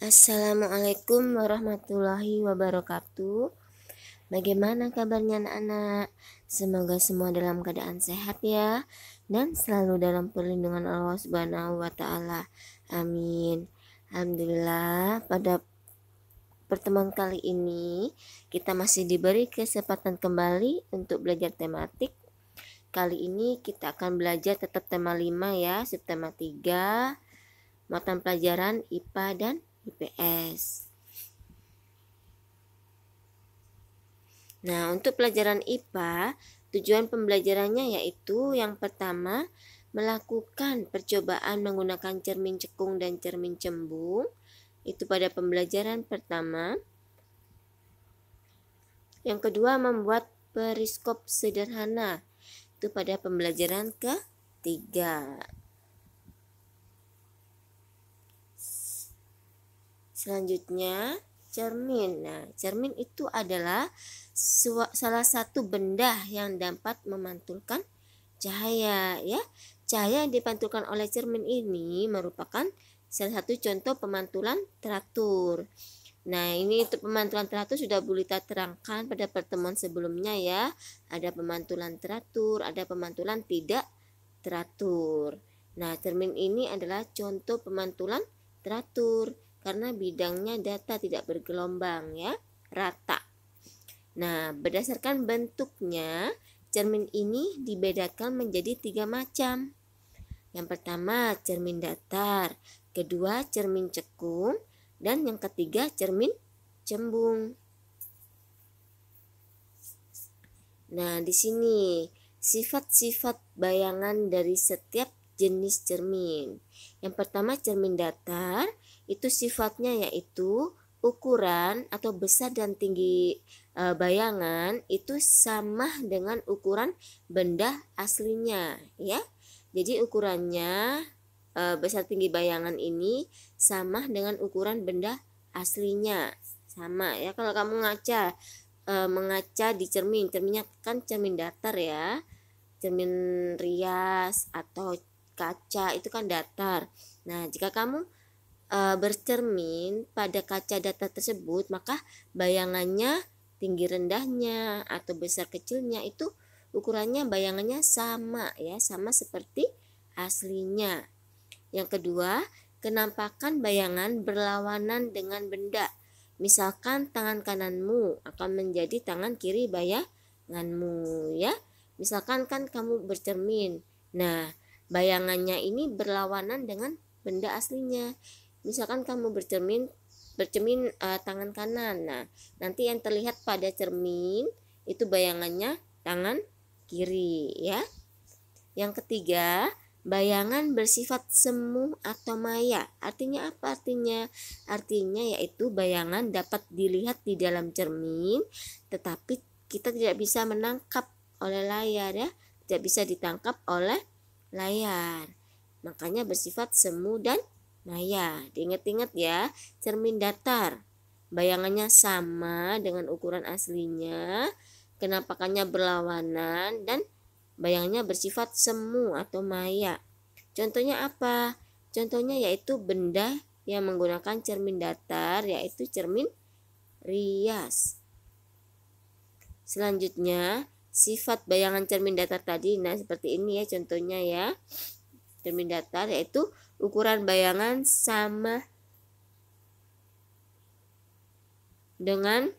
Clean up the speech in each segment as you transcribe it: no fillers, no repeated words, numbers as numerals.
Assalamualaikum warahmatullahi wabarakatuh. Bagaimana kabarnya anak-anak? Semoga semua dalam keadaan sehat ya, dan selalu dalam perlindungan Allah Subhanahu wa taala. Amin. Alhamdulillah, pada pertemuan kali ini kita masih diberi kesempatan kembali untuk belajar tematik. Kali ini kita akan belajar tetap tema 5 ya, subtema 3, mata pelajaran IPA dan IPS. Nah, untuk pelajaran IPA, tujuan pembelajarannya yaitu yang pertama, melakukan percobaan menggunakan cermin cekung dan cermin cembung. Itu pada pembelajaran pertama. Yang kedua, membuat periskop sederhana. Itu pada pembelajaran ketiga. Selanjutnya, cermin. Nah, cermin itu adalah salah satu benda yang dapat memantulkan cahaya ya. Cahaya yang dipantulkan oleh cermin ini merupakan salah satu contoh pemantulan teratur. Nah, ini untuk pemantulan teratur sudah Bu Lita terangkan pada pertemuan sebelumnya ya. Ada pemantulan teratur, ada pemantulan tidak teratur. Nah, cermin ini adalah contoh pemantulan teratur karena bidangnya data tidak bergelombang ya, rata. Nah, berdasarkan bentuknya, cermin ini dibedakan menjadi 3 macam. Yang pertama, cermin datar, kedua cermin cekung, dan yang ketiga cermin cembung. Nah, di sini sifat-sifat bayangan dari setiap jenis cermin. Yang pertama, cermin datar, itu sifatnya yaitu ukuran atau besar dan tinggi bayangan itu sama dengan ukuran benda aslinya ya. Jadi ukurannya besar tinggi bayangan ini sama dengan ukuran benda aslinya. Sama ya, kalau kamu mengaca di cerminnya kan cermin datar ya, cermin rias atau kaca itu kan datar. Nah, jika kamu bercermin pada kaca datar tersebut, maka bayangannya, tinggi rendahnya atau besar kecilnya itu ukurannya bayangannya sama ya, sama seperti aslinya. Yang kedua, kenampakan bayangan berlawanan dengan benda. Misalkan tangan kananmu akan menjadi tangan kiri bayanganmu ya. Misalkan kan kamu bercermin. Nah, bayangannya ini berlawanan dengan benda aslinya. Misalkan kamu bercermin tangan kanan. Nah, nanti yang terlihat pada cermin itu bayangannya tangan kiri ya. Yang ketiga, bayangan bersifat semu atau maya. Artinya apa artinya? Artinya yaitu bayangan dapat dilihat di dalam cermin, tetapi kita tidak bisa menangkap oleh layar ya. Tidak bisa ditangkap oleh layar. Makanya bersifat semu dan maya. Diingat-ingat ya, cermin datar. Bayangannya sama dengan ukuran aslinya, kenampakannya berlawanan, dan bayangannya bersifat semu atau maya. Contohnya apa? Contohnya yaitu benda yang menggunakan cermin datar, yaitu cermin rias. Selanjutnya, sifat bayangan cermin datar tadi, nah seperti ini ya contohnya ya. Cermin datar yaitu ukuran bayangan sama dengan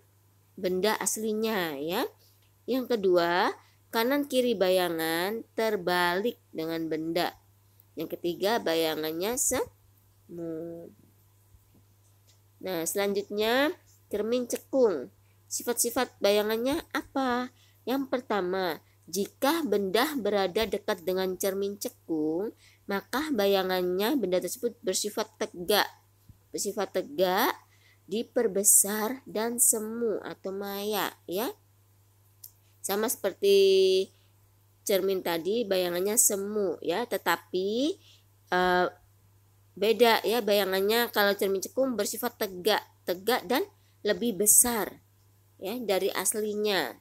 benda aslinya ya. Yang kedua, kanan kiri bayangan terbalik dengan benda. Yang ketiga, bayangannya semu. Nah, selanjutnya cermin cekung. Sifat-sifat bayangannya apa? Yang pertama, jika benda berada dekat dengan cermin cekung, maka bayangannya benda tersebut bersifat tegak. Bersifat tegak, diperbesar dan semu atau maya ya. Sama seperti cermin tadi, bayangannya semu ya, tetapi beda ya bayangannya. Kalau cermin cekung bersifat tegak dan lebih besar ya dari aslinya.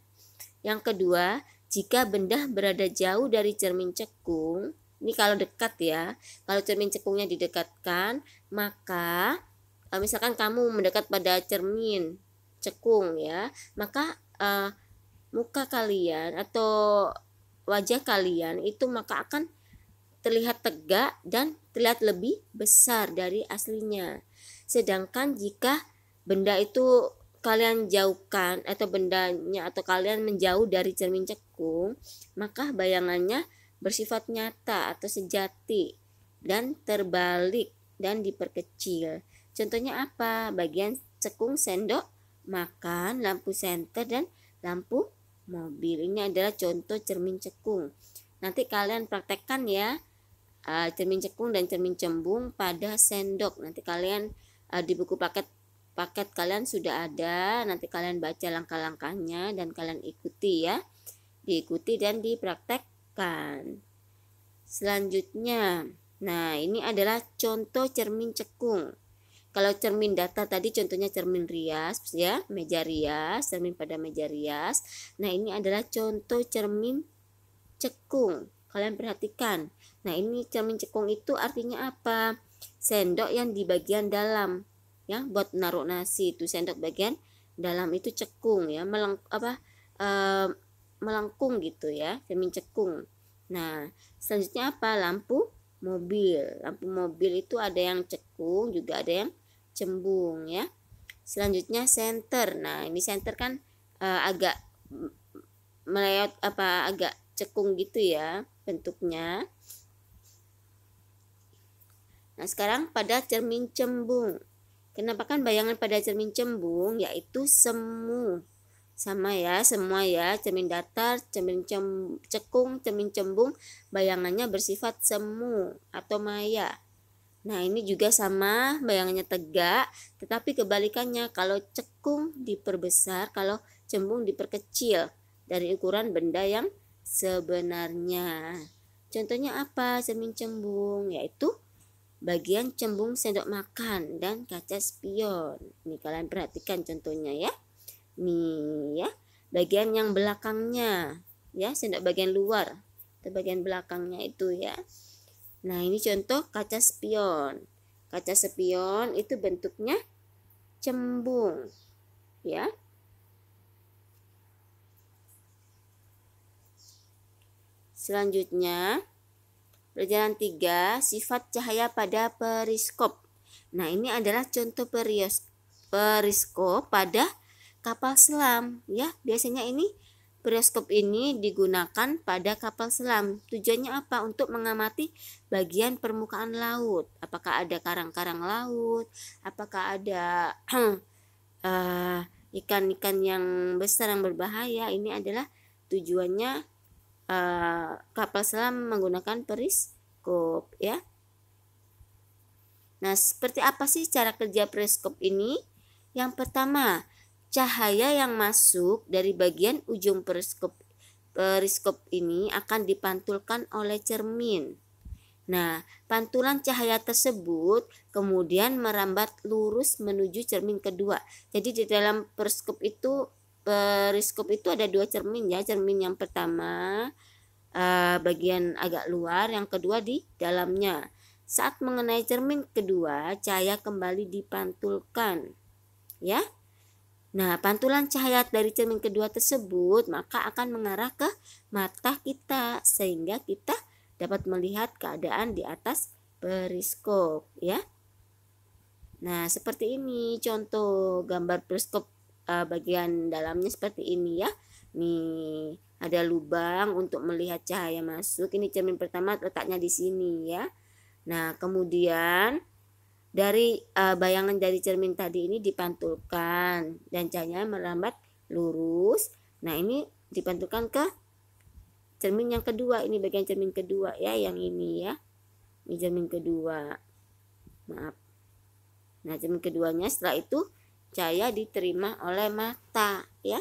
Yang kedua, jika benda berada jauh dari cermin cekung, ini kalau dekat ya, kalau cermin cekungnya didekatkan, maka misalkan kamu mendekat pada cermin cekung ya, maka muka kalian atau wajah kalian itu maka akan terlihat tegak dan terlihat lebih besar dari aslinya. Sedangkan jika benda itu kalian jauhkan atau bendanya atau kalian menjauh dari cermin cekung, maka bayangannya bersifat nyata atau sejati dan terbalik dan diperkecil. Contohnya apa? Bagian cekung sendok makan, lampu senter, dan lampu mobil. Ini adalah contoh cermin cekung. Nanti kalian praktekkan ya, cermin cekung dan cermin cembung pada sendok. Nanti kalian di buku paket kalian sudah ada, nanti kalian baca langkah-langkahnya dan kalian ikuti ya, diikuti dan dipraktekkan. Selanjutnya, nah ini adalah contoh cermin cekung. Kalau cermin datar tadi contohnya cermin rias ya, meja rias, cermin pada meja rias. Nah ini adalah contoh cermin cekung. Kalian perhatikan. Nah ini cermin cekung itu artinya apa? Sendok yang di bagian dalam ya, buat naruh nasi itu sendok bagian dalam itu cekung ya, melengkung gitu ya, cermin cekung. Nah selanjutnya apa? Lampu mobil. Lampu mobil itu ada yang cekung juga ada yang cembung ya. Selanjutnya senter. Nah ini senter kan agak melewat agak cekung gitu ya bentuknya. Nah sekarang pada cermin cembung. Kenapa kan bayangan pada cermin cembung yaitu semu. Sama ya, semua ya, cermin datar, cermin cekung, cermin cembung bayangannya bersifat semu atau maya. Nah ini juga sama, bayangannya tegak, tetapi kebalikannya, kalau cekung diperbesar, kalau cembung diperkecil dari ukuran benda yang sebenarnya. Contohnya apa cermin cembung? Yaitu bagian cembung sendok makan dan kaca spion. Ini kalian perhatikan contohnya ya. Nih ya, bagian yang belakangnya ya, sendok bagian luar atau bagian belakangnya itu ya. Nah ini contoh kaca spion. Kaca spion itu bentuknya cembung ya. Selanjutnya pelajaran 3, sifat cahaya pada periskop. Nah ini adalah contoh periskop pada kapal selam ya. Biasanya ini periskop ini digunakan pada kapal selam. Tujuannya apa? Untuk mengamati bagian permukaan laut. Apakah ada karang-karang laut? Apakah ada ikan-ikan yang besar yang berbahaya? Ini adalah tujuannya kapal selam menggunakan periskop ya. Nah, seperti apa sih cara kerja periskop ini? Yang pertama, cahaya yang masuk dari bagian ujung periskop ini akan dipantulkan oleh cermin. Nah, pantulan cahaya tersebut kemudian merambat lurus menuju cermin kedua. Jadi di dalam periskop itu ada dua cermin ya. Cermin yang pertama bagian agak luar, yang kedua di dalamnya. Saat mengenai cermin kedua, cahaya kembali dipantulkan ya. Nah, pantulan cahaya dari cermin kedua tersebut maka akan mengarah ke mata kita sehingga kita dapat melihat keadaan di atas periskop ya. Nah, seperti ini contoh gambar periskop bagian dalamnya seperti ini ya. Nih, ada lubang untuk melihat cahaya masuk. Ini cermin pertama letaknya di sini ya. Nah, kemudian dari bayangan dari cermin tadi ini dipantulkan dan cahaya merambat lurus. Nah, ini dipantulkan ke cermin yang kedua. Ini bagian cermin kedua ya, yang ini ya. Ini cermin kedua. Maaf. Nah, cermin keduanya setelah itu cahaya diterima oleh mata ya.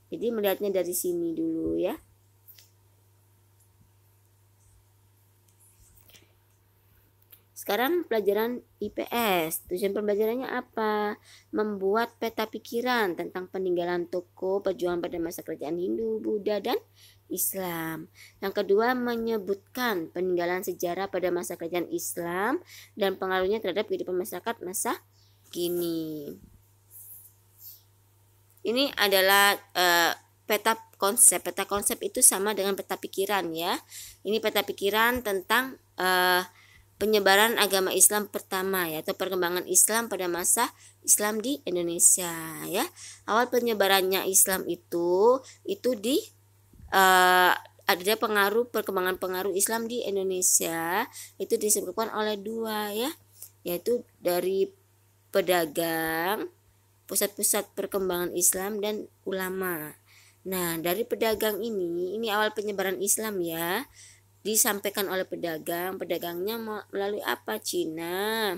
Jadi melihatnya dari sini dulu ya. Sekarang pelajaran IPS. Tujuan pembelajarannya apa? Membuat peta pikiran tentang peninggalan tokoh perjuangan pada masa kerajaan Hindu, Buddha, dan Islam. Yang kedua, menyebutkan peninggalan sejarah pada masa kerajaan Islam dan pengaruhnya terhadap kehidupan masyarakat masa gini. Ini adalah peta konsep. Peta konsep itu sama dengan peta pikiran ya. Ini peta pikiran tentang penyebaran agama Islam pertama ya, atau perkembangan Islam pada masa Islam di Indonesia ya. Awal penyebarannya Islam itu di ada perkembangan pengaruh Islam di Indonesia itu disebabkan oleh dua ya, yaitu dari pedagang, pusat-pusat perkembangan Islam, dan ulama. Nah, dari pedagang ini awal penyebaran Islam ya, disampaikan oleh pedagang. Pedagangnya melalui apa? Cina.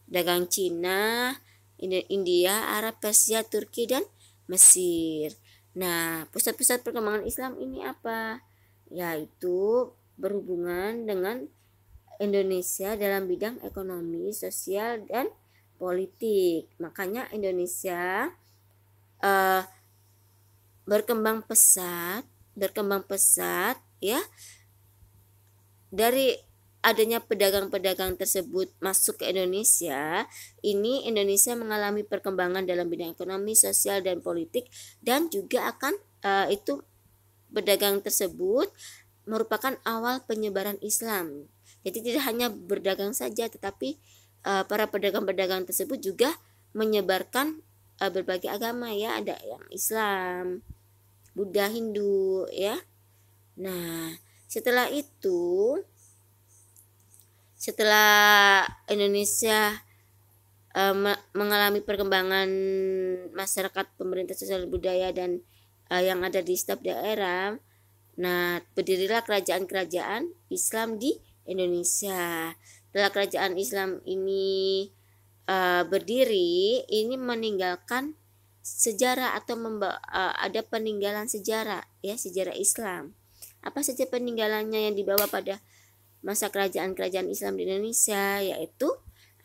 Dagang Cina, India, Arab, Persia, Turki, dan Mesir. Nah, pusat-pusat perkembangan Islam ini apa? Yaitu berhubungan dengan Indonesia dalam bidang ekonomi, sosial, dan politik. Makanya Indonesia berkembang pesat ya. Dari adanya pedagang-pedagang tersebut masuk ke Indonesia, ini Indonesia mengalami perkembangan dalam bidang ekonomi, sosial, dan politik, dan juga akan itu pedagang tersebut merupakan awal penyebaran Islam. Jadi tidak hanya berdagang saja, tetapi para pedagang-pedagang tersebut juga menyebarkan berbagai agama ya, ada yang Islam, Buddha, Hindu ya. Nah, setelah Indonesia mengalami perkembangan masyarakat, pemerintah, sosial, budaya, dan yang ada di setiap daerah, nah berdirilah kerajaan-kerajaan Islam di Indonesia. Setelah kerajaan Islam ini berdiri, ini meninggalkan sejarah atau ada peninggalan sejarah ya, sejarah Islam. Apa saja peninggalannya yang dibawa pada masa kerajaan-kerajaan Islam di Indonesia? Yaitu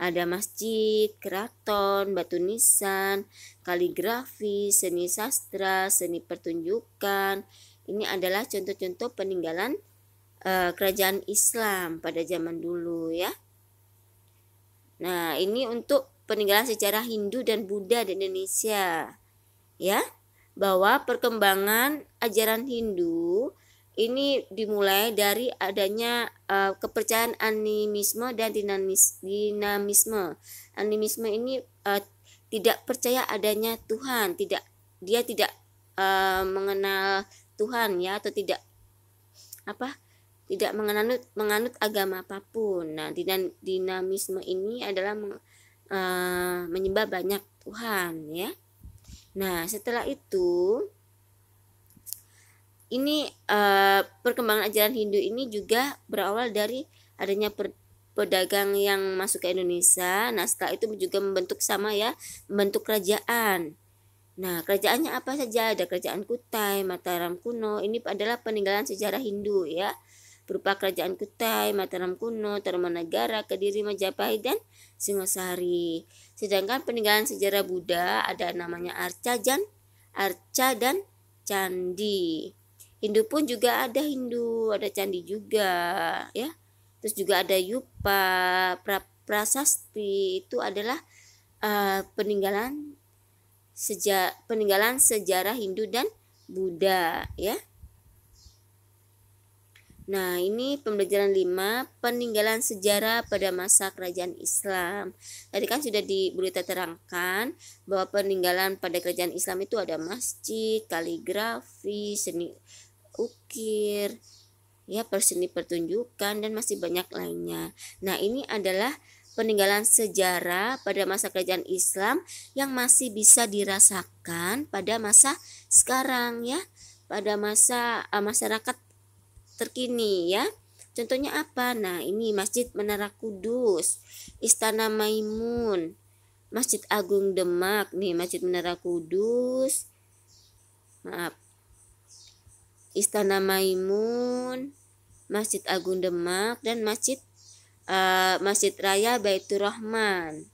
ada masjid, keraton, batu nisan, kaligrafi, seni sastra, seni pertunjukan. Ini adalah contoh-contoh peninggalan kerajaan Islam pada zaman dulu ya. Nah, ini untuk peninggalan sejarah Hindu dan Buddha di Indonesia ya, bahwa perkembangan ajaran Hindu ini dimulai dari adanya kepercayaan animisme dan dinamisme. Animisme ini tidak percaya adanya Tuhan, dia tidak mengenal Tuhan ya, atau tidak menganut agama apapun. Nah, dinamisme ini adalah menyembah banyak Tuhan ya. Nah, setelah itu ini perkembangan ajaran Hindu ini juga berawal dari adanya pedagang yang masuk ke Indonesia. Nah, setelah itu juga membentuk kerajaan. Nah, kerajaannya apa saja? Ada kerajaan Kutai, Mataram kuno. Ini adalah peninggalan sejarah Hindu ya, berupa kerajaan Kutai, Mataram kuno, Tarumanagara, Kediri, Majapahit, dan Singosari. Sedangkan peninggalan sejarah Buddha ada namanya Arca dan Candi. Hindu pun juga ada candi juga ya. Terus juga ada Yupa, Prasasti, itu adalah peninggalan sejarah Hindu dan Buddha ya. Nah, ini pembelajaran 5, peninggalan sejarah pada masa kerajaan Islam. Tadi kan sudah berita terangkan bahwa peninggalan pada kerajaan Islam itu ada masjid, kaligrafi, seni ukir, ya, seni pertunjukan, dan masih banyak lainnya. Nah, ini adalah peninggalan sejarah pada masa kerajaan Islam yang masih bisa dirasakan pada masa sekarang ya, pada masa masyarakat terkini ya. Contohnya apa? Nah, ini Masjid Menara Kudus, Istana Maimun, Masjid Agung Demak nih, Masjid Menara Kudus, Istana Maimun, Masjid Agung Demak, dan Masjid Raya Baitur Rahman.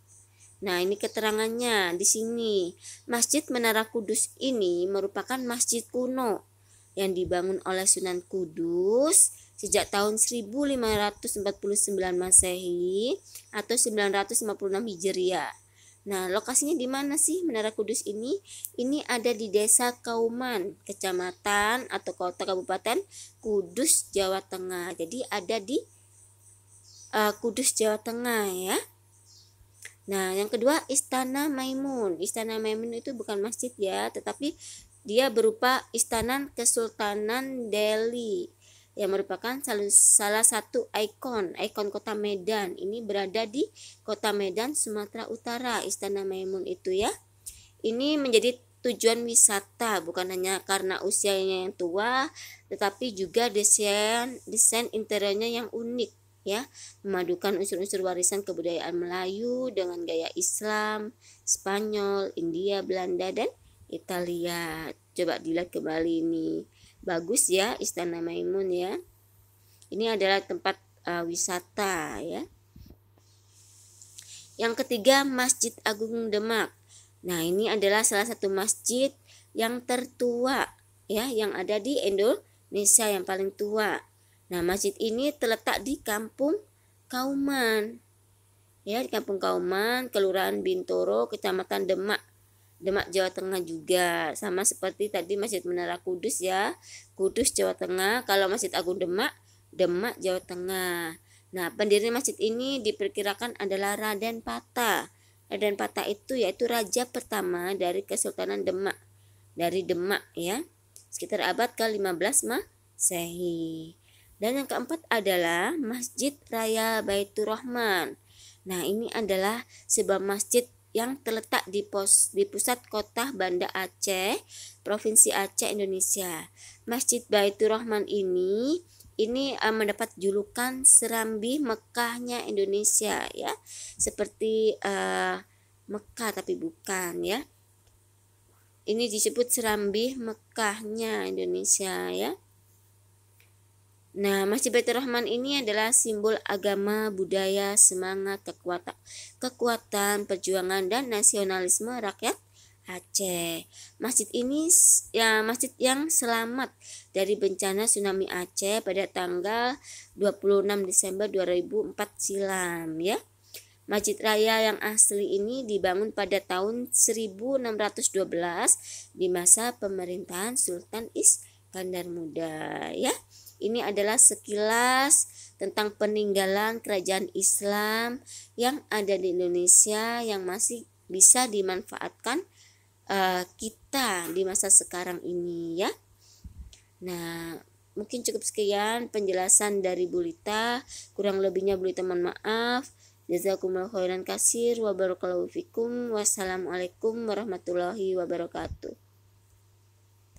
Nah, ini keterangannya di sini. Masjid Menara Kudus ini merupakan masjid kuno yang dibangun oleh Sunan Kudus sejak tahun 1549 Masehi atau 956 Hijriah. Nah, lokasinya di mana sih Menara Kudus ini? Ini ada di Desa Kauman, Kecamatan atau Kota Kabupaten Kudus, Jawa Tengah. Jadi ada di Kudus, Jawa Tengah ya. Nah, yang kedua Istana Maimun. Istana Maimun itu bukan masjid ya, tetapi dia berupa istana Kesultanan Delhi yang merupakan salah satu ikon kota Medan. Ini berada di kota Medan, Sumatera Utara, Istana Maimun itu ya. Ini menjadi tujuan wisata bukan hanya karena usianya yang tua, tetapi juga desain interiornya yang unik ya, memadukan unsur-unsur warisan kebudayaan Melayu dengan gaya Islam, Spanyol, India, Belanda dan Italia. Coba dilihat kembali ini. Bagus ya Istana Maimun ya. Ini adalah tempat wisata ya. Yang ketiga Masjid Agung Demak. Nah, ini adalah salah satu masjid yang tertua ya, yang ada di Indonesia, yang paling tua. Nah, masjid ini terletak di Kampung Kauman. Ya, di Kampung Kauman, Kelurahan Bintoro, Kecamatan Demak. Demak, Jawa Tengah juga. Sama seperti tadi Masjid Menara Kudus ya. Kudus, Jawa Tengah. Kalau Masjid Agung Demak, Demak, Jawa Tengah. Nah, pendiri masjid ini diperkirakan adalah Raden Patah. Raden Patah itu yaitu raja pertama dari Kesultanan Demak. Dari Demak ya. Sekitar abad ke-15 Masehi. Dan yang keempat adalah Masjid Raya Baitur Rahman. Nah, ini adalah sebuah masjid yang terletak di pusat kota Banda Aceh, Provinsi Aceh, Indonesia. Masjid Baitur Rahman ini mendapat julukan Serambi Mekahnya Indonesia ya. Seperti Mekah tapi bukan ya. Ini disebut Serambi Mekahnya Indonesia ya. Nah, Masjid Baitur Rahman ini adalah simbol agama, budaya, semangat, kekuatan, perjuangan dan nasionalisme rakyat Aceh. Masjid ini ya masjid yang selamat dari bencana tsunami Aceh pada tanggal 26 Desember 2004 silam ya. Masjid Raya yang asli ini dibangun pada tahun 1612 di masa pemerintahan Sultan Iskandar Muda ya. Ini adalah sekilas tentang peninggalan kerajaan Islam yang ada di Indonesia yang masih bisa dimanfaatkan kita di masa sekarang ini ya. Nah, mungkin cukup sekian penjelasan dari Bu Lita. Kurang lebihnya Bu Lita mohon maaf. Jazakumullahu khairan katsir wa barakallahu fikum. Wassalamualaikum warahmatullahi wabarakatuh.